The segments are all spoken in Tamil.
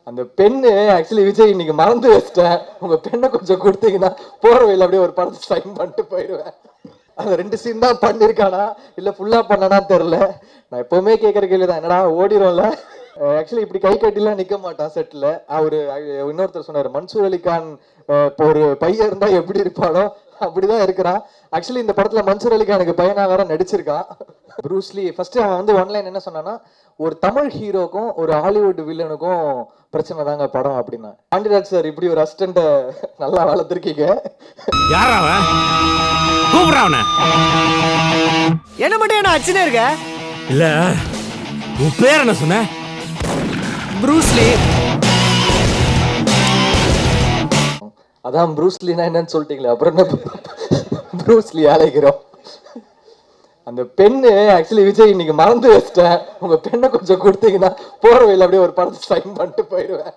அந்த பெண்ணு ஆக்சுவலி விஜய் இன்னைக்கு மறந்து வச்சிட்டேன். உங்க பெண்ணை கொஞ்சம் கொடுத்தீங்கன்னா போற வழியில அப்படியே ஒரு படத்தை சைன் பண்ணிட்டு போயிடுவேன். அந்த 2 சீன் தான் பண்ணியிருக்கானா இல்லை ஃபுல்லாக பண்ணனா தெரில. நான் எப்போவுமே கேட்குற கேள்வி தான், என்னடா ஓடிடும்ல. ஆக்சுவலி இப்படி கை கட்டிலாம் நிற்க மாட்டான் செட்டில். அவர் இன்னொருத்தர் சொன்னார், மன்சூர் அலிகான் இப்போ ஒரு பையன் இருந்தால் எப்படி இருப்பானோ அப்படிதான் இருக்கிறான். ஆக்சுவலி இந்த படத்தில் மன்சூர் அலிகானுக்கு பையனா வேற நடிச்சிருக்கான். ப்ரூஸ்லி ஃபர்ஸ்ட் அவன் வந்து ஒன்லைன் என்ன சொன்னான்னா, ஒரு தமிழ் ஹீரோக்கும் ஒரு ஹாலிவுட் வில்லனுக்கும் பிரச்சனை தாங்க படம் அப்படின்னா. பாண்டியராஜ் சார் இப்படி ஒரு அசிஸ்டண்ட்டை நல்லா வளர்த்துருக்கீங்க. யாரா அவன்? கூப்பிடுறா அவனை. என்ன மட்டும் என்ன அச்சுனே இருக்க? இல்ல, உன் பேர் என்ன சொன்ன? ப்ரூஸ்லி. அதான் ப்ரூஸ்லினா என்னன்னு சொல்லிட்டீங்களே, அப்புறம் என்ன ப்ரூஸ்லி அழைக்கிறோம். அந்த பெண்ணு ஆக்சுவலி விஜய் இன்னைக்கு மறந்து வச்சிட்டேன். உங்க பெண்ணை கொஞ்சம் கொடுத்தீங்கன்னா போற வழியில அப்படியே ஒரு படத்தை சைன் பண்ணிட்டு போயிடுவேன்.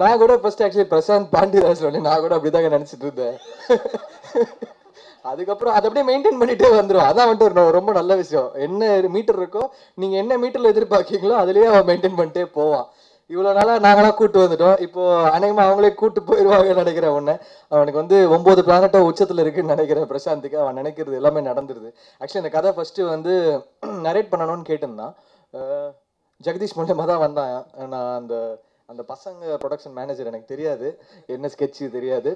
நான் கூட ஃபர்ஸ்ட் ஆக்சுவலி பிரசாந்த் பாண்டியராஜ் நான் கூட அப்படிதாங்க நினைச்சிட்டு இருந்தேன். அதுக்கப்புறம் அதை அப்படியே மெயின்டைன் பண்ணிட்டே வந்துடும். அதான் வந்துட்டு ஒரு ரொம்ப நல்ல விஷயம். என்ன மீட்டர் இருக்கோ நீங்க என்ன மீட்டர்ல எதிர்பார்க்கீங்களோ அதுலயே அவன் மெயின்டைன் பண்ணிட்டே போவான். இவ்வளோ நாளாக நாங்களாம் கூட்டு வந்துட்டோம். இப்போ அநேகமாக அவங்களே கூட்டு போயிடுவாங்கன்னு நினைக்கிறேன். ஒன்று அவனுக்கு வந்து 9 பிளானட்டோ உச்சத்தில் இருக்குன்னு நினைக்கிறேன் பிரசாந்துக்கு. அவன் நினைக்கிறது எல்லாமே நடந்துருது. ஆக்சுவலி இந்த கதை ஃபஸ்ட்டு வந்து நரேட் பண்ணணும்னு கேட்டிருந்தான். ஜெகதீஷ் மூலியமாக தான் வந்தான். நான் அந்த அந்த பசங்க ப்ரொடக்ஷன் மேனேஜர் எனக்கு தெரியாது, என்ன ஸ்கெட்சு தெரியாது.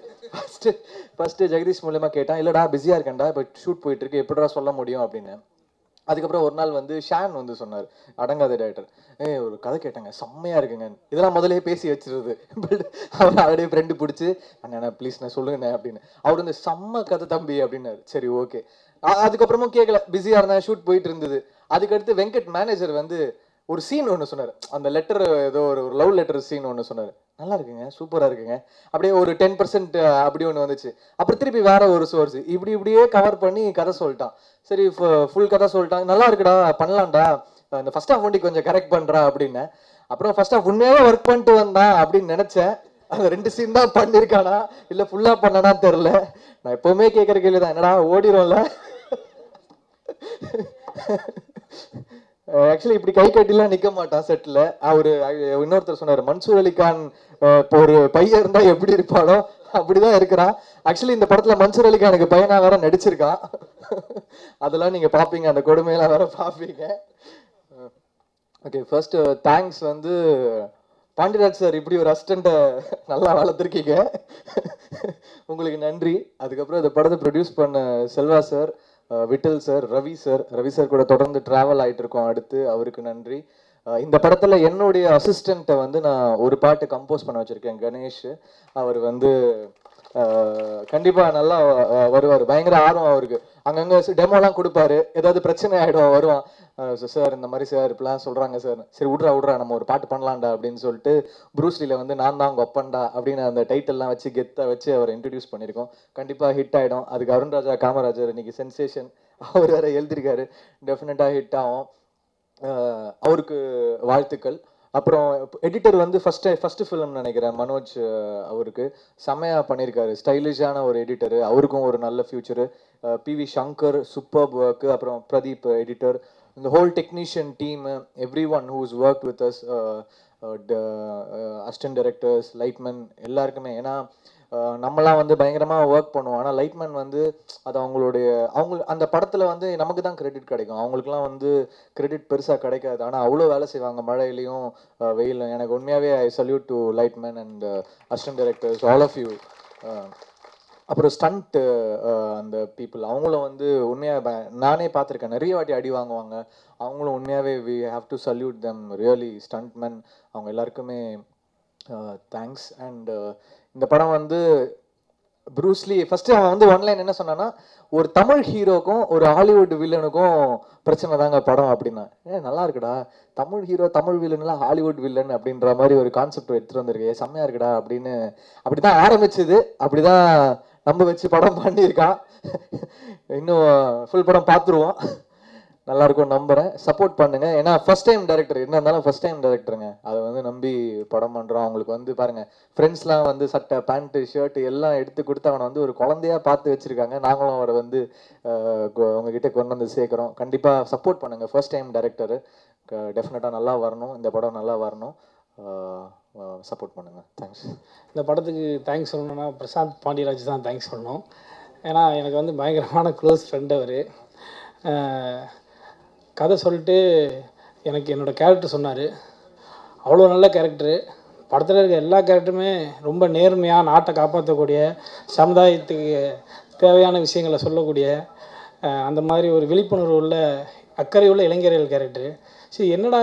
ஃபஸ்ட்டு ஜெகதீஷ் மூலியமாக கேட்டான். இல்லைடா பிஸியாக இருக்கேன்டா, இப்போ ஷூட் போயிட்டுருக்கு, எப்படிடா சொல்ல முடியும் அப்படின்னு. அதுக்கப்புறம் ஒரு நாள் வந்து ஷான் வந்து சொன்னார், அடங்காத டேரக்டர், ஒரு கதை கேட்டாங்க செம்மையாக இருக்குங்க. இதெல்லாம் முதலே பேசி வச்சிருது. அவர் அவருடைய ஃப்ரெண்டு பிடிச்சி, அண்ணா ப்ளீஸ்ண்ணே சொல்லுங்கண்ணே அப்படின்னு. அவர் வந்து செம்ம கதை தம்பி அப்படின்னாரு. சரி ஓகே. அதுக்கப்புறமும் கேட்கல, பிஸியாக இருந்தேன், ஷூட் போயிட்டு இருந்தது. அதுக்கடுத்து வெங்கட் மேனேஜர் வந்து ஒரு சீன் ஒன்று சொன்னார். அந்த லெட்டர் ஏதோ ஒரு லவ் லெட்டர் சீன் ஒன்று சொன்னார். நல்லா இருக்குங்க, சூப்பராக இருக்குங்க. அப்படியே ஒரு 10% அப்படி ஒன்று வந்துச்சு. அப்புறம் திருப்பி வேற ஒரு சோர்ஸ் இப்படியே கவர் பண்ணி கதை சொல்லிட்டான். சரி ஃபுல் கதை சொல்லிட்டான். நல்லா இருக்குடா, பண்ணலாம்டா, இந்த ஃபர்ஸ்ட் ஹாஃப் ஒண்டி கொஞ்சம் கரெக்ட் பண்ணுறா அப்படின்னு. அப்புறம் ஃபர்ஸ்ட் ஹாஃப் உண்மையாவே ஒர்க் பண்ணிட்டு வந்தான் அப்படின்னு நினச்சேன். அந்த 2 சீன் தான் பண்ணியிருக்கானா இல்லை ஃபுல்லாக பண்ணனா தெரில. நான் எப்போவுமே கேட்குற கேள்வி தான், என்னடா ஓடிடும்ல. ஆக்சுவலி இப்படி கை கட்டிலாம் நிற்க மாட்டான் செட்டில். அவர் இன்னொருத்தர் சொன்னார், மன்சூர் அலிகான் இப்போ ஒரு பையன் இருந்தால் எப்படி இருப்பானோ அப்படிதான் இருக்கிறான். ஆக்சுவலி இந்த படத்தில் மன்சூர் அலிகானுக்கு பையனா வேற நடிச்சிருக்கான். அதெல்லாம் நீங்கள் பார்ப்பீங்க, அந்த கொடுமையெல்லாம் வேற பார்ப்பீங்க. ஓகே, ஃபர்ஸ்ட் தேங்க்ஸ் வந்து பாண்டியராஜ் சார் இப்படி ஒரு அசிஸ்டண்ட்டை நல்லா வளர்த்துருக்கீங்க, உங்களுக்கு நன்றி. அதுக்கப்புறம் இந்த படத்தை ப்ரொடியூஸ் பண்ண Selva sir, Vittal sir, Ravi sir கூட தொடர்ந்து ட்ராவல் ஆகிட்டு இருக்கோம். அடுத்து அவருக்கு நன்றி. இந்த படத்தில் என்னுடைய அசிஸ்டண்ட்டை வந்து நான் ஒரு பாட்டு கம்போஸ் பண்ண வச்சுருக்கேன், கணேஷ். அவர் வந்து கண்டிப்பாக நல்லா வருவார். பயங்கர ஆர்வம் அவருக்கு. அங்கங்கே டெமோலாம் கொடுப்பாரு, ஏதாவது பிரச்சனை ஆகிடும் வருவான். சார் இந்த மாதிரி சார் இப்படிலாம் சொல்கிறாங்க சார். சரி விட்றா நம்ம ஒரு பாட்டு பண்ணலாம்டா அப்படின்னு சொல்லிட்டு ப்ரூஸ்லியில் வந்து நான் தான் அவங்க ஒப்பன்டா அப்படின்னு அந்த டைட்டில்லாம் வச்சு கெத்தாக வச்சு அவரை இன்ட்ரடியூஸ் பண்ணியிருக்கோம். கண்டிப்பாக ஹிட் ஆகிடும். அதுக்கு அருண்ராஜா காமராஜர் இன்னைக்கு சென்சேஷன், அவர் வேறு எழுதியிருக்காரு, டெஃபினட்டாக ஹிட் ஆகும். அவருக்கு வாழ்த்துக்கள். அப்புறம் எடிட்டர் வந்து ஃபஸ்ட்டு ஃபிலிம் நினைக்கிறேன், மனோஜ். அவருக்கு செம்மையாக பண்ணியிருக்காரு, ஸ்டைலிஷான ஒரு எடிட்டரு. அவருக்கும் ஒரு நல்ல future. PV Shankar super work. அப்புறம் பிரதீப் எடிட்டர், இந்த whole technician team, everyone who's work with us, assistant directors, lightman எல்லாருக்குமே. ஏன்னா நம்மலாம் வந்து பயங்கரமாக ஒர்க் பண்ணுவோம், ஆனால் லைட்மேன் வந்து அது அவங்க அந்த படத்தில் வந்து நமக்கு தான் கிரெடிட் கிடைக்கும், அவங்களுக்குலாம் வந்து கிரெடிட் பெருசாக கிடைக்காது. ஆனால் அவ்வளோ வேலை செய்வாங்க மழையிலையும் வெயிலும். எனக்கு உண்மையாகவே I salute to lightman and assistant directors, all of you. அப்புறம் ஸ்டண்ட் அந்த பீப்புள், அவங்களும் வந்து உண்மையாக நானே பார்த்துருக்கேன், நிறைய வாட்டி அடி வாங்குவாங்க. அவங்களும் உண்மையாகவே we have to salute them, really stuntman. அவங்க எல்லாருக்குமே தேங்க்ஸ். அண்ட் இந்த படம் வந்து ப்ரூஸ்லி ஃபர்ஸ்ட் அவன் வந்து ஒன்லைன் என்ன சொன்னான்னா, ஒரு தமிழ் ஹீரோக்கும் ஒரு ஹாலிவுட் வில்லனுக்கும் பிரச்சனை தாங்க படம் அப்படின்னா. நல்லா இருக்குடா, தமிழ் ஹீரோ தமிழ் வில்லன்லாம் ஹாலிவுட் வில்லன் அப்படின்ற மாதிரி ஒரு கான்செப்ட் எடுத்துகிட்டு வந்திருக்கு, செம்மையாக இருக்குடா அப்படின்னு. அப்படி தான் ஆரம்பிச்சுது, அப்படி தான் நம்ம வச்சு படம் பண்ணியிருக்கான். இன்னும் ஃபுல் படம் பார்த்துருவோம், நல்லா இருக்கும் நம்புறேன். சப்போர்ட் பண்ணுங்க. ஏன்னா ஃபர்ஸ்ட் டைம் டைரக்டர், என்ன இருந்தாலும் ஃபர்ஸ்ட் டைம் டைரக்டருங்க, அதை வந்து நம்பி படம் பண்ணுறோம். அவங்களுக்கு வந்து பாருங்க, ஃப்ரெண்ட்ஸ்லாம் வந்து சட்டை பேண்ட்டு ஷர்ட் எல்லாம் எடுத்து கொடுத்து அவனை வந்து ஒரு குழந்தையா பார்த்து வச்சிருக்காங்க. நாங்களும் அவரை வந்து உங்ககிட்ட கொண்டு வந்து சேர்க்குறோம். கண்டிப்பாக சப்போர்ட் பண்ணுங்க. ஃபர்ஸ்ட் டைம் டைரக்டரு டெஃபினட்டாக நல்லா வரணும், இந்த படம் நல்லா வரணும். சப்போர்ட் பண்ணுங்கள். தேங்க்ஸ். இந்த படத்துக்கு தேங்க்ஸ் சொல்லணும்னா பிரசாந்த் பாண்டியராஜ் தான் தேங்க்ஸ் சொல்லணும். ஏன்னா எனக்கு வந்து பயங்கரமான க்ளோஸ் ஃப்ரெண்ட் அவர். கதை சொல்லிட்டு எனக்கு என்னோடய கேரக்டர் சொன்னார். அவ்வளோ நல்ல கேரக்டரு. படத்தில் இருக்க எல்லா கேரக்டருமே ரொம்ப நேர்மையாக நாட்டை காப்பாற்றக்கூடிய, சமுதாயத்துக்கு தேவையான விஷயங்களை சொல்லக்கூடிய அந்த மாதிரி ஒரு விழிப்புணர்வு உள்ள அக்கறை உள்ள இளைஞர்கள் கேரக்டரு. சரி, என்னடா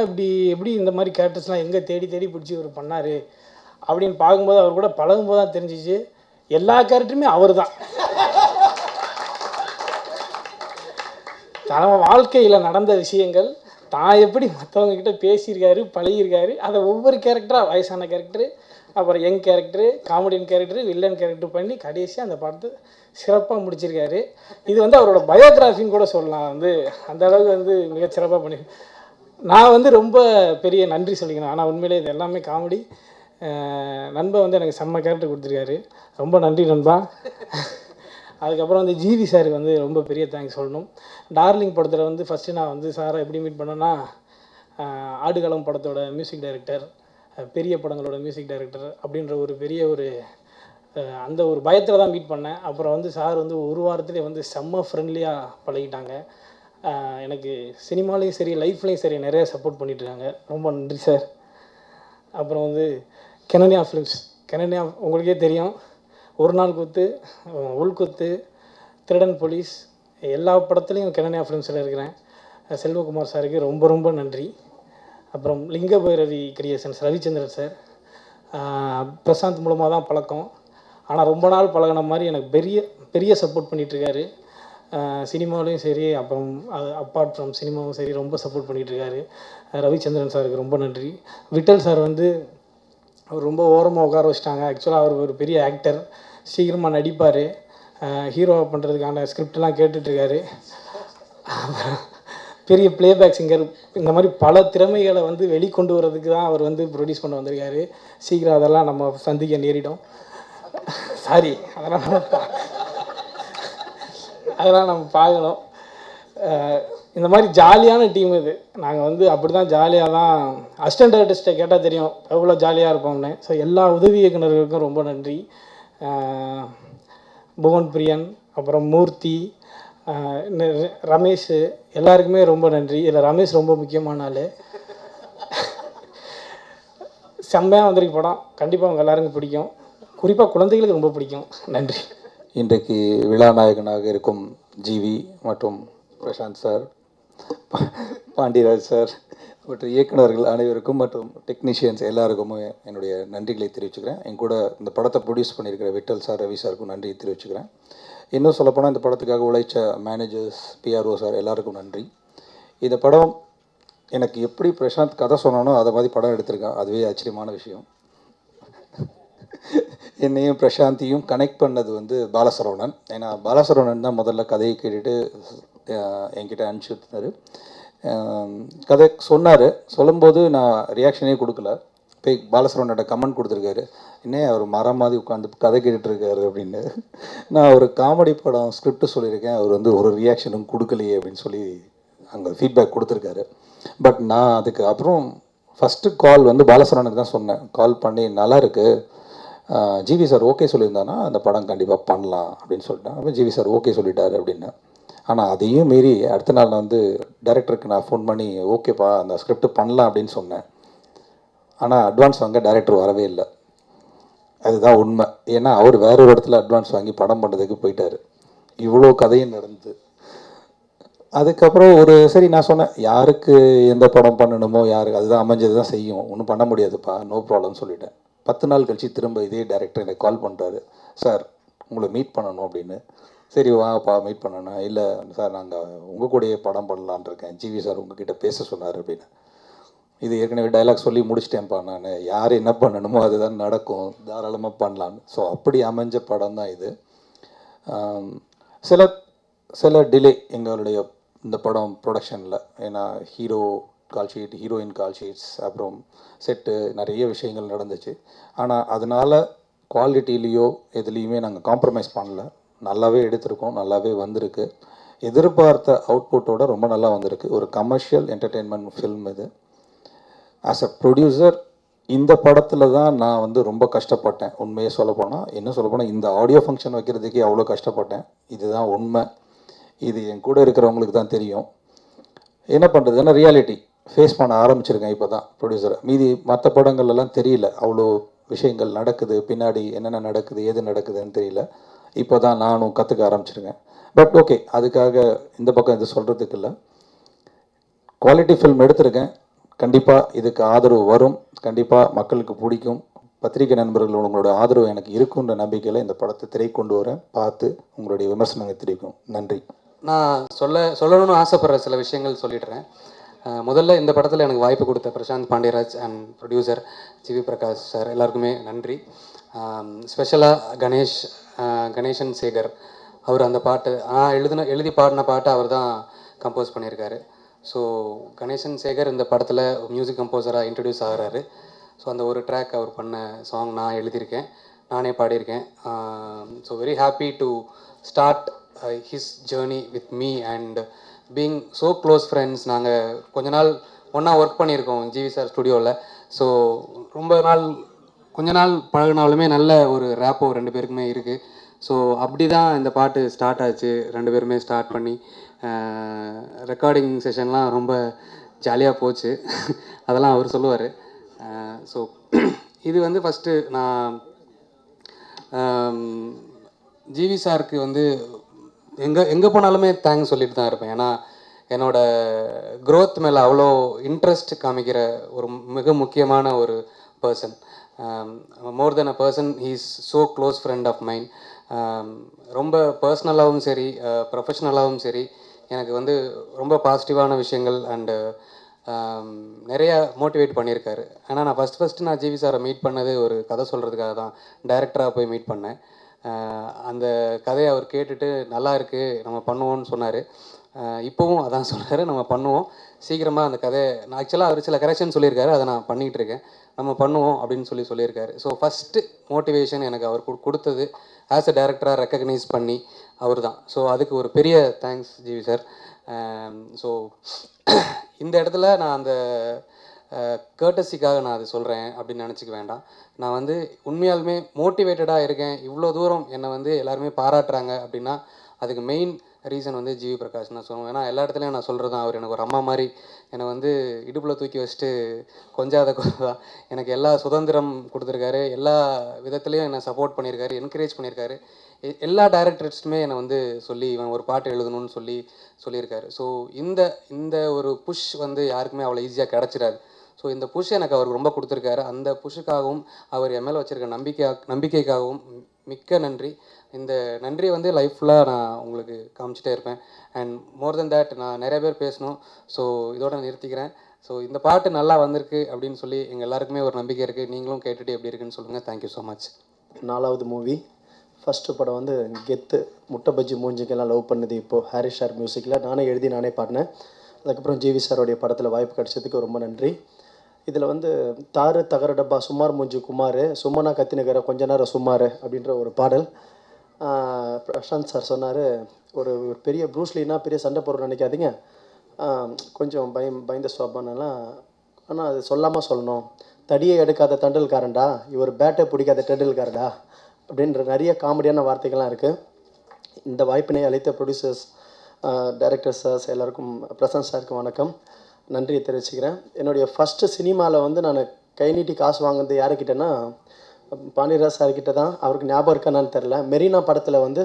எப்படி இந்த மாதிரி கேரக்டர்ஸ்லாம் எங்கே தேடி தேடி பிடிச்சி இவர் பண்ணார் அப்படின்னு பார்க்கும்போது, அவர் கூட பழகும்போது தான் தெரிஞ்சிச்சு எல்லா கேரக்டருமே அவர் தான். தன் வாழ்க்கையில் நடந்த விஷயங்கள், தான் எப்படி மற்றவங்கக்கிட்ட பேசியிருக்காரு, பழகியிருக்காரு, அதை ஒவ்வொரு கேரக்டராக வயசான கேரக்டரு, அப்புறம் young character, comedian character, villain character பண்ணி கடைசியாக அந்த படத்தை சிறப்பாக முடிச்சிருக்காரு. இது வந்து அவரோட பயோகிராஃபின்னு கூட சொல்லலாம். வந்து அந்த அளவுக்கு வந்து மிகச்சிறப்பாக பண்ணி நான் வந்து ரொம்ப பெரிய நன்றி சொல்லிக்கணும். ஆனால் உண்மையிலே இது எல்லாமே காமெடி. நண்பா வந்து எனக்கு செம்ம கேரக்டர் கொடுத்துருக்காரு. ரொம்ப நன்றி நண்பா. அதுக்கப்புறம் வந்து ஜிவி சாருக்கு வந்து ரொம்ப பெரிய தேங்க்ஸ் சொல்லணும். டார்லிங் படத்தில் வந்து ஃபஸ்ட்டு நான் வந்து சாரை எப்படி மீட் பண்ணேன்னா, ஆடுகளம் படத்தோட மியூசிக் டைரக்டர், பெரிய படங்களோட மியூசிக் டைரக்டர் அப்படின்ற ஒரு பெரிய ஒரு அந்த ஒரு பயத்தில் தான் மீட் பண்ணேன். அப்புறம் வந்து சார் வந்து ஒரு வாரத்துலேயே வந்து செம்ம ஃப்ரெண்ட்லியாக பழகிட்டாங்க. எனக்கு சினிமாலேயும் சரி, லைஃப்லேயும் சரி நிறைய சப்போர்ட் பண்ணிட்டுருக்காங்க. ரொம்ப நன்றி சார். அப்புறம் வந்து கெனனியா ஃபிலிம்ஸ். கெனனியா உங்களுக்கே தெரியும், ஒரு நாள் குத்து, உள்குத்து, திருடன் போலீஸ், எல்லா படத்துலையும் கெனனியா ஃபிலிம்ஸில் இருக்கிறேன். செல்வகுமார் சாருக்கு ரொம்ப ரொம்ப நன்றி. அப்புறம் லிங்க பைரவி கிரியேஷன்ஸ் ரவிச்சந்திரன் சார். பிரசாந்த் மூலமாக தான் பழக்கம். ஆனால் ரொம்ப நாள் பழகின மாதிரி எனக்கு பெரிய சப்போர்ட் பண்ணிகிட்ருக்காரு. சினிமாவிலையும் சரி, அப்புறம் அப்பார்ட் ஃப்ரம் சினிமாவும் சரி ரொம்ப சப்போர்ட் பண்ணிகிட்ருக்காரு. ரவிச்சந்திரன் சாருக்கு ரொம்ப நன்றி. விட்டல் சார் வந்து அவர் ரொம்ப ஓரமாக உட்கார வச்சிட்டாங்க. ஆக்சுவலாக அவர் ஒரு பெரிய ஆக்டர், சீக்கிரமாக நடிப்பார். ஹீரோவாக பண்ணுறதுக்கான ஸ்கிரிப்டெலாம் கேட்டுட்ருக்காரு. பெரிய ப்ளேபேக் சிங்கர். இந்த மாதிரி பல திறமைகளை வந்து வெளிக்கொண்டு வர்றதுக்கு தான் அவர் வந்து ப்ரொடியூஸ் பண்ண வந்திருக்காரு. சீக்கிரம் அதெல்லாம் நம்ம சந்திக்க நேரிடும். சாரி, அதெல்லாம் நம்ம பார்க்கணும். இந்த மாதிரி ஜாலியான டீம் இது. நாங்கள் வந்து அப்படி தான் ஜாலியாக தான், அசிஸ்டன்ட் டைரக்டர்ஸ்ட்டை கேட்டால் தெரியும் எவ்வளோ ஜாலியாக இருப்போம்னு. ஸோ எல்லா உதவி இயக்குநர்களுக்கும் ரொம்ப நன்றி. புவன் பிரியன், அப்புறம் மூர்த்தி, ரமேஷ், எல்லாருக்குமே ரொம்ப நன்றி. இதில் ரமேஷ் ரொம்ப முக்கியமான ஆள். செம்மையாக வந்திருக்கு படம். கண்டிப்பாக அவங்க எல்லாருக்கும் பிடிக்கும். குறிப்பாக குழந்தைகளுக்கு ரொம்ப பிடிக்கும். நன்றி. இன்றைக்கு விழா நாயகனாக இருக்கும் ஜிவி மற்றும் பிரசாந்த் சார், பாண்டியராஜ் சார் மற்றும் இயக்குநர்கள் அனைவருக்கும் மற்றும் டெக்னீஷியன்ஸ் எல்லாருக்குமே என்னுடைய நன்றிகளை தெரிவிச்சுக்கிறேன். என் கூட இந்த படத்தை ப்ரொடியூஸ் பண்ணியிருக்கிற விட்டல் சார், ரவி சாருக்கும் நன்றி தெரிவிச்சுக்கிறேன். இன்னும் சொல்லப்போனால் இந்த படத்துக்காக உழைச்ச மேனேஜர்ஸ், பிஆர்ஓ சார் எல்லாருக்கும் நன்றி. இந்த படம் எனக்கு எப்படி பிரசாந்த் கதை சொன்னானோ அதை மாதிரி படம் எடுத்திருக்கேன். அதுவே ஆச்சரியமான விஷயம். என்னையும் பிரசாந்தியும் கனெக்ட் பண்ணது வந்து பாலசரவணன். ஏன்னா பாலசரவணன் தான் முதல்ல கதையை கேட்டுட்டு என்கிட்ட அனுப்பிச்சி விட்டார். கதை சொன்னார். சொல்லும்போது நான் ரியாக்ஷனே கொடுக்கல. போய் பாலசரவனோட கமெண்ட் கொடுத்துருக்காரு, இன்னும் அவர் மரம் மாதிரி உட்காந்து கதை கேட்டுட்ருக்காரு அப்படின்னு. நான் ஒரு காமெடி படம் ஸ்கிரிப்ட் சொல்லியிருக்கேன், அவர் வந்து ஒரு ரியாக்ஷனும் கொடுக்கலையே அப்படின்னு சொல்லி அங்கே ஃபீட்பேக் கொடுத்துருக்காரு. பட் நான் அதுக்கு அப்புறம் ஃபஸ்ட்டு கால் வந்து பாலசரவனுக்கு தான் சொன்னேன். கால் பண்ணி நல்லா இருக்குது, ஜிவி சார் ஓகே சொல்லியிருந்தானா அந்த படம் கண்டிப்பாக பண்ணலாம் அப்படின்னு சொல்லிட்டேன். அப்போ ஜிவி சார் ஓகே சொல்லிட்டாரு அப்படின்னு. ஆனால் அதையும் மீறி அடுத்த நாள் நான் வந்து டைரக்டருக்கு நான் ஃபோன் பண்ணி ஓகேப்பா அந்த ஸ்கிரிப்ட் பண்ணலாம் அப்படின்னு சொன்னேன். ஆனால் அட்வான்ஸ் வாங்க டைரக்டர் வரவே இல்லை. அதுதான் உண்மை. ஏன்னா அவர் வேற ஒரு இடத்துல அட்வான்ஸ் வாங்கி படம் பண்ணுறதுக்கு போயிட்டார். இவ்வளோ கதையும் நடந்து அதுக்கப்புறம் சரி நான் சொன்னேன், யாருக்கு எந்த படம் பண்ணணுமோ யாருக்கு அதுதான் அமைஞ்சது தான் செய்யும், ஒன்றும் பண்ண முடியாதுப்பா, நோ ப்ராப்ளம்னு சொல்லிட்டேன். 10 நாள் கழிச்சு திரும்ப இதே டைரக்டர் எனக்கு கால் பண்ணுறாரு, சார் உங்களை மீட் பண்ணணும் அப்படின்னு. சரி வாங்கப்பா மீட் பண்ணணும். இல்லை சார் நாங்கள் உங்கள் கூடயே படம் பண்ணலான் இருக்கேன், ஜிவி சார் உங்ககிட்ட பேச சொன்னார் அப்படின்னு. இது ஏற்கனவே டைலாக் சொல்லி முடிச்சிட்டேன்ப்பா நான், யார் என்ன பண்ணணுமோ அதுதான் நடக்கும், தாராளமாக பண்ணலான்னு. ஸோ அப்படி அமைஞ்ச படம் தான் இது. சில டிலே எங்களுடைய இந்த படம் ப்ரொடக்ஷனில். ஏன்னா ஹீரோ கால் ஷீட், ஹீரோயின் கால் ஷீட்ஸ், அப்புறம் செட்டு நிறைய விஷயங்கள் நடந்துச்சு. ஆனால் அதனால் குவாலிட்டிலேயோ எதுலேயுமே நாங்கள் காம்ப்ரமைஸ் பண்ணல. நல்லாவே எடுத்திருக்கோம், நல்லாவே வந்திருக்கு. எதிர்பார்த்த அவுட்புட்டோட ரொம்ப நல்லா வந்திருக்கு. ஒரு கமர்ஷியல் என்டர்டெயின்மெண்ட் ஃபில்ம் இது. ஆஸ் அ ப்ரொடியூசர் இந்த படத்தில் தான் நான் வந்து ரொம்ப கஷ்டப்பட்டேன். உண்மையை சொல்லப்போனால், என்ன சொல்லப்போனால், இந்த ஆடியோ ஃபங்க்ஷன் வைக்கிறதுக்கே அவ்வளோ கஷ்டப்பட்டேன். இதுதான் உண்மை. இது என் கூட இருக்கிறவங்களுக்கு தான் தெரியும். என்ன பண்ணுறது, ஏன்னா ரியாலிட்டி ஃபேஸ் பண்ண ஆரம்பிச்சிருக்கேன் இப்போ தான் ப்ரொடியூசரை. மீதி மற்ற படங்கள்லாம் தெரியல, அவ்வளோ விஷயங்கள் நடக்குது, பின்னாடி என்னென்ன நடக்குது, எது நடக்குதுன்னு தெரியல. இப்போ தான் நானும் கற்றுக்க ஆரம்பிச்சிருக்கேன். பட் ஓகே, அதுக்காக இந்த பக்கம் இது சொல்கிறதுக்கு இல்லை. குவாலிட்டி ஃபில்ம் எடுத்திருக்கேன். கண்டிப்பாக இதுக்கு ஆதரவு வரும், கண்டிப்பாக மக்களுக்கு பிடிக்கும். பத்திரிகை நண்பர்கள் உங்களோட ஆதரவு எனக்கு இருக்குன்ற நம்பிக்கையில் இந்த படத்தை திரை கொண்டு வரேன். பார்த்து உங்களுடைய விமர்சனங்கள் தெரிவிக்கும். நன்றி. நான் சொல்லணும்னு ஆசைப்படுற சில விஷயங்கள் சொல்லிடுறேன். முதல்ல இந்த படத்தில் எனக்கு வாய்ப்பு கொடுத்த Prashanth Pandiraj and producer GV Prakash sir எல்லாருக்குமே நன்றி. ஸ்பெஷலாக கணேசன் சேகர், அவர் அந்த பாட்டு நான் எழுதி பாடின பாட்டை அவர் தான் கம்போஸ் பண்ணியிருக்காரு. ஸோ கணேசன் சேகர் இந்த படத்தில் மியூசிக் கம்போசராக இன்ட்ரடியூஸ் ஆகிறாரு. ஸோ அந்த ஒரு ட்ராக் அவர் பண்ண சாங் நான் எழுதியிருக்கேன், நானே பாடியிருக்கேன். So very happy to start his journey with me and being so close friends. நாங்கள் கொஞ்ச நாள் ஒன்றா ஒர்க் பண்ணியிருக்கோம் ஜிவி சார் ஸ்டுடியோவில். ஸோ கொஞ்ச நாள் பழகினாலுமே நல்ல ஒரு ரேப்போ ரெண்டு பேருக்குமே இருக்குது. ஸோ அப்படி தான் இந்த பாட்டு ஸ்டார்ட் ஆச்சு. ரெண்டு பேருமே ஸ்டார்ட் பண்ணி ரெக்கார்டிங் செஷன்லாம் ரொம்ப ஜாலியாக போச்சு. அதெல்லாம் அவர் சொல்லுவார். ஸோ இது வந்து ஃபஸ்ட்டு நான் ஜிவி சாருக்கு வந்து எங்கே போனாலுமே தேங்க்ஸ் சொல்லிட்டு தான் இருப்பேன். ஏன்னா என்னோடய க்ரோத் மேலே அவ்வளோ இன்ட்ரெஸ்ட் காமிக்கிற ஒரு மிக முக்கியமான ஒரு person. More than a person, he is so close friend of mind. ரொம்ப பர்சனலாகவும் சரி, ப்ரொஃபஷ்னலாகவும் சரி, எனக்கு வந்து ரொம்ப பாசிட்டிவான விஷயங்கள் அண்டு நிறைய மோட்டிவேட் பண்ணியிருக்காரு. ஆனால் நான் ஃபஸ்ட்டு நான் ஜிவி சாரை மீட் பண்ணது ஒரு கதை சொல்கிறதுக்காக தான். டைரக்டராக போய் மீட் பண்ணேன். அந்த கதையை அவர் கேட்டுட்டு நல்லா இருக்குது, நம்ம பண்ணுவோம்னு சொன்னார். இப்போவும் அதான் சொல்கிறாரு, நம்ம பண்ணுவோம் சீக்கிரமாக அந்த கதையை. நான் ஆக்சுவலாக அவர் சில கரெக்ஷன் சொல்லியிருக்காரு, அதை நான் பண்ணிகிட்டு இருக்கேன், நம்ம பண்ணுவோம் அப்படின்னு சொல்லியிருக்காரு. ஸோ ஃபஸ்ட்டு மோட்டிவேஷன் எனக்கு அவர் கொடுத்தது ஆஸ் அ டைரக்டராக ரெக்கக்னைஸ் பண்ணி அவர் தான். ஸோ அதுக்கு ஒரு பெரிய தேங்க்ஸ் ஜிவி சார். ஸோ இந்த இடத்துல நான் அந்த கேர்டசிக்காக நான் அது சொல்கிறேன் அப்படின்னு நினச்சிக்க வேண்டாம். நான் வந்து உண்மையாலுமே மோட்டிவேட்டடாக இருக்கேன், இவ்வளோ தூரம் என்னை வந்து எல்லாருமே பாராட்டுறாங்க அப்படின்னா அதுக்கு மெயின் ரீசன் வந்து ஜிவி பிரகாஷ் நான் சொல்லுவேன். ஏன்னா எல்லா இடத்துலையும் நான் சொல்கிறது தான், அவர் எனக்கு ஒரு அம்மா மாதிரி என்னை வந்து இடுப்பில் தூக்கி வச்சுட்டு கொஞ்சாத தான் எனக்கு எல்லா சுதந்திரம் கொடுத்துருக்காரு, எல்லா விதத்துலேயும் என்னை சப்போர்ட் பண்ணியிருக்காரு, என்கரேஜ் பண்ணியிருக்காரு. எல்லா டைரக்டர்ஸ்ட்டுமே என்னை வந்து சொல்லி இவன் ஒரு பாட்டு எழுதணும்னு சொல்லியிருக்காரு. ஸோ இந்த ஒரு புஷ் வந்து யாருக்குமே அவ்வளோ ஈஸியாக கிடச்சிடாது. ஸோ இந்த புஷ் எனக்கு அவருக்கு ரொம்ப கொடுத்துருக்காரு. அந்த புஷ்ஷுக்காகவும் அவர் என் மேலே வச்சுருக்க நம்பிக்கைக்காகவும் மிக்க நன்றி. இந்த நன்றியை வந்து லைஃப் ஃபுல்லாக நான் உங்களுக்கு காமிச்சிட்டே இருப்பேன். அண்ட் மோர் தென் தேட் நான் நிறைய பேர் பேசணும். ஸோ இதோட நிறுத்திக்கிறேன். ஸோ இந்த பாட்டு நல்லா வந்திருக்கு அப்படின்னு சொல்லி எங்கள் எல்லாருக்குமே ஒரு நம்பிக்கை இருக்குது. நீங்களும் கேட்டுட்டு எப்படி இருக்குன்னு சொல்லுங்கள். Thank you so much. 4வது மூவி. ஃபஸ்ட்டு படம் வந்து கெத்து, முட்டை பஜ்ஜி மூஞ்சிக்கெல்லாம் லவ் பண்ணுது. இப்போது ஹாரிஸ் சார் மியூசிக்கில் நானே எழுதி நானே பாடினேன். அதுக்கப்புறம் ஜிவி சாரோடைய படத்தில் வாய்ப்பு கிடைச்சதுக்கு ரொம்ப நன்றி. இதில் வந்து தாறு தகர டப்பா சுமார் மூஞ்சி குமார், சும்மனா கத்தினுக்கிற கொஞ்ச நேரம் சுமார் அப்படின்ற ஒரு பாடல். பிரசாந்த் சார் சொன்னார், ஒரு பெரிய ப்ரூஸ்லினா பெரிய சண்டை போடுற நினைக்காதீங்க, கொஞ்சம் பயந்த சுவாபானெல்லாம், ஆனால் அது சொல்லாமல் சொல்லணும். தடியை எடுக்காத தண்டல்காரன்டா, இவர் பேட்டை பிடிக்காத டெண்டல்காரடா அப்படின்ற நிறைய காமெடியான வார்த்தைகள்லாம் இருக்குது. இந்த வாய்ப்பினை அளித்த ப்ரொடியூசர்ஸ், டைரக்டர் சார்ஸ் எல்லாருக்கும், பிரசாந்த் சாருக்கு வணக்கம், நன்றியை தெரிவிச்சுக்கிறேன். என்னுடைய ஃபஸ்ட்டு சினிமாவில் வந்து நான் கை நீட்டி காசு வாங்கினது யாருக்கிட்டேன்னா பாண்டியராஜ் சார்கிட்ட தான். அவருக்கு ஞாபகம் இருக்கானான்னு தெரில. மெரினா படத்தில் வந்து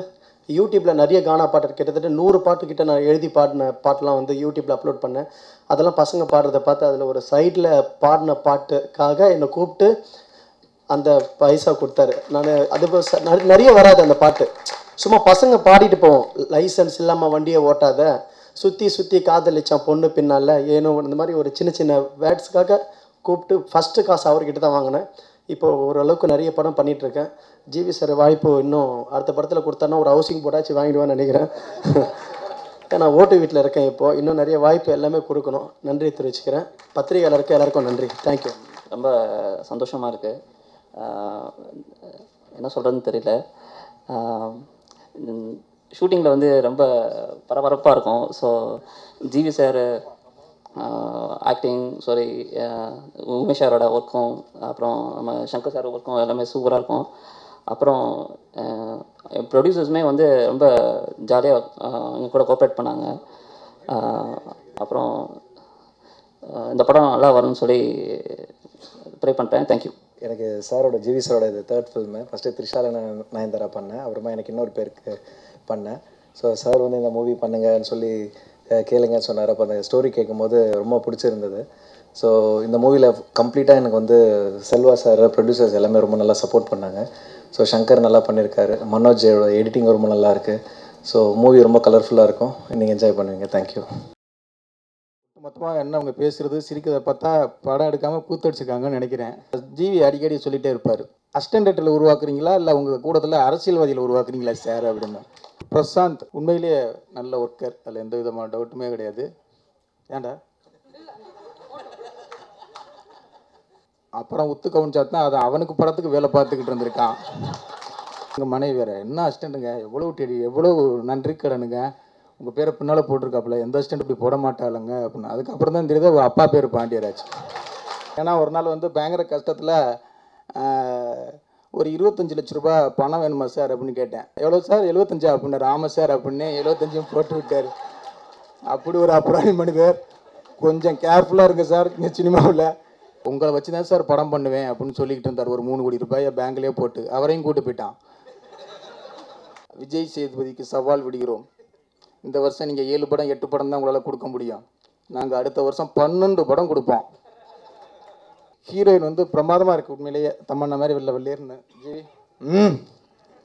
யூடியூப்பில் நிறைய கானா பாட்டு, கிட்டத்தட்ட 100 பாட்டுக்கிட்ட நான் எழுதி பாடின பாட்டெலாம் வந்து யூடியூப்பில் அப்லோட் பண்ணேன். அதெல்லாம் பசங்க பாடுறதை பார்த்து அதில் ஒரு சைடில் பாடின பாட்டுக்காக என்னை கூப்பிட்டு அந்த பைசா கொடுத்தாரு. நான் அது நிறைய வராது அந்த பாட்டு, சும்மா பசங்க பாடிட்டு போவோம். லைசன்ஸ் இல்லாமல் வண்டியை ஓட்டாத, சுற்றி காதலிச்சான் பொண்ணு பின்னால், ஏனோ இந்த மாதிரி ஒரு சின்ன வேர்ட்ஸுக்காக கூப்பிட்டு ஃபஸ்ட்டு காசு அவர்கிட்ட தான் வாங்கினேன். இப்போது ஓரளவுக்கு நிறைய படம் பண்ணிகிட்ருக்கேன். ஜிவி சார் வாய்ப்பு இன்னும் அடுத்த படத்தில் கொடுத்தானா ஒரு ஹவுசிங் போட்டாச்சு வாங்கிடுவேன்னு நினைக்கிறேன். நான் ஓட்டு வீட்டில் இருக்கேன். இப்போது இன்னும் நிறைய வாய்ப்பு எல்லாமே கொடுக்கணும். நன்றி தெரிவிச்சுக்கிறேன். பத்திரிகையாளருக்கு எல்லாருக்கும் நன்றி. தேங்க்யூ. ரொம்ப சந்தோஷமாக இருக்குது. என்ன சொல்கிறதுன்னு தெரியல. ஷூட்டிங்கில் வந்து ரொம்ப பரபரப்பாக இருக்கும். So GV sir acting sorry Umesh சாரோட ஒர்க்கும் அப்புறம் நம்ம சங்கர் சார் ஒர்க்கும் எல்லாமே சூப்பராக இருக்கும். அப்புறம் ப்ரொடியூசர்ஸுமே வந்து ரொம்ப ஜாலியாக எங்கள் கூட கோஆப்ரேட் பண்ணாங்க. அப்புறம் இந்த படம் நல்லா வரும்னு சொல்லி ப்ரே பண்ணுறேன். தேங்க்யூ. எனக்கு சாரோட ஜிவி சாரோட இது 3rd ஃபில்மு. ஃபஸ்ட்டு த்ரிஷால நயன்தாரா பண்ணேன், அப்புறமா எனக்கு இன்னொரு பேருக்கு பண்ணேன். ஸோ சார் வந்து இந்த மூவி பண்ணுங்கன்னு சொல்லி கேளுங்கன்னு சொன்னார். அப்போ அந்த ஸ்டோரி கேட்கும்போது ரொம்ப பிடிச்சிருந்தது. ஸோ இந்த மூவியில் கம்ப்ளீட்டாக எனக்கு வந்து செல்வா சார் ப்ரொடியூசர்ஸ் எல்லாமே ரொம்ப நல்லா சப்போர்ட் பண்ணாங்க. ஸோ சங்கர் நல்லா பண்ணியிருக்காரு, மனோஜோட எடிட்டிங் ரொம்ப நல்லா இருக்குது. ஸோ மூவி ரொம்ப கலர்ஃபுல்லாக இருக்கும், நீங்கள் என்ஜாய் பண்ணுவீங்க. தேங்க்யூ. மொத்தமாக என்ன அவங்க பேசுகிறது சிரிக்கிறத பார்த்தா படம் எடுக்காமல் கூத்தடிச்சிருக்காங்கன்னு நினைக்கிறேன். ஜிவி அடிக்கடி சொல்லிகிட்டே இருப்பார், அஸ்டண்டேட்டில் உருவாக்குறீங்களா இல்லை உங்கள் கூடத்தில் அரசியல்வாதியில் உருவாக்குறீங்களா சார் அப்படின்னு. பிரசாந்த் உண்மையிலேயே நல்ல ஒர்க்கர், அதில் எந்த விதமான டவுட்டுமே கிடையாது. ஏன்டா அப்புறம் உத்து கவனிச்சாத்தான் அதை அவனுக்கு படத்துக்கு வேலை பார்த்துக்கிட்டு இருந்திருக்கான். எங்கள் மனைவி வேறு என்ன அஸ்டண்ட்டுங்க, எவ்வளோ நன்றி கடனுங்க, உங்கள் பேரை பின்னால் போட்டிருக்காப்புல, எந்த அசிஸ்டன்ட் இப்படி போட மாட்டாளுங்க அப்படின்னு. அதுக்கப்புறம் தான் தெரியுது அவள் அப்பா பேர் பாண்டியராஜ். ஏன்னா ஒரு நாள் வந்து பயங்கர கஷ்டத்தில் ஒரு 25 லட்ச ரூபா பணம் வேணுமா சார் அப்படின்னு கேட்டேன். எவ்வளோ சார்? 75 அப்படின்னாரு. ஆமாம் சார் அப்படின்னு 75 போட்டு விட்டார். அப்படி ஒரு அப்புறாணி மனிதர். கொஞ்சம் கேர்ஃபுல்லாக இருங்க சார் இந்த சினிமாவில், உங்களை வச்சு தான் சார் படம் பண்ணுவேன் அப்படின்னு சொல்லிக்கிட்டு இருந்தார். ஒரு 3 கோடி ரூபாயை பேங்க்லேயே போட்டு அவரையும் கூட்டு போயிட்டான். விஜய் சேதுபதிக்கு சவால் விடுகிறோம், இந்த வருஷம் நீங்கள் 7 படம் 8 படம் தான் உங்களால் கொடுக்க முடியும், நாங்கள் அடுத்த வருஷம் 12 படம் கொடுப்போம். ஹீரோயின் வந்து பிரமாதமாக இருக்குது உண்மையிலேயே, தம்மண்ணா மாதிரி வெள்ளேர்னு. ஜி